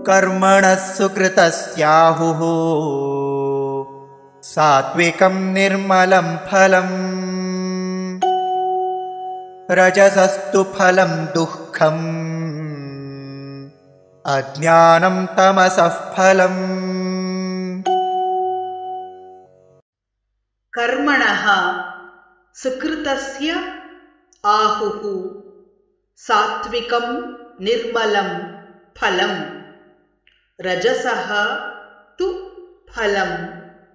कर्मणः सुकृतस्याहुः सात्विकं निर्मलं फलम् रजसस्तु फलं दुःखम् अज्ञानं तमसः फलम्। कर्मणः सुकृतस्य आहुः सात्विकं निर्मलं फलं रजसः तु फलं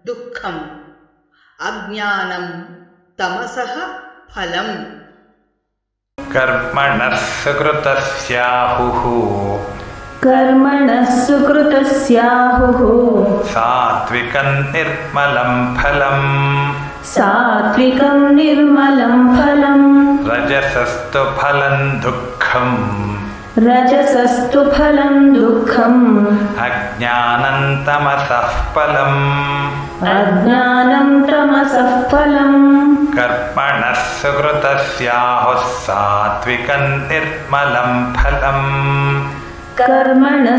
दुःखम् अज्ञानं तमसः फलम्। कर्मणः सुकृतस्याहुः सात्विकं निर्मलं फलम् रजसस्तु फलं दुःखम् अज्ञानं तमसः फलम्। कर्मणः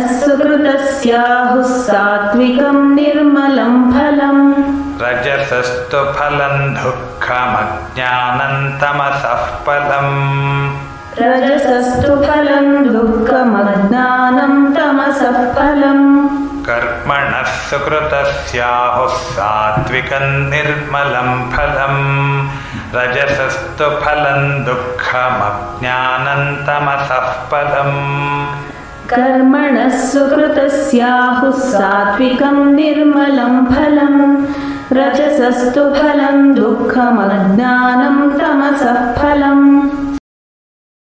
सुकृतस्याहुः सात्विकं निर्मलं फलम् रजसस्तु फलं दुःखमज्ञानं तमसः फलम्। कर्मणः सुकृतस्याहुः सात्विकं निर्मलं फलं रजसस्तु फलं दुःखमज्ञानं तमसः फलम्। कर्मणः सुकृतस्याहुः सात्विकं निर्मलं फलं रजसस्तु फलं दुःखमज्ञानं तमसः फलम्।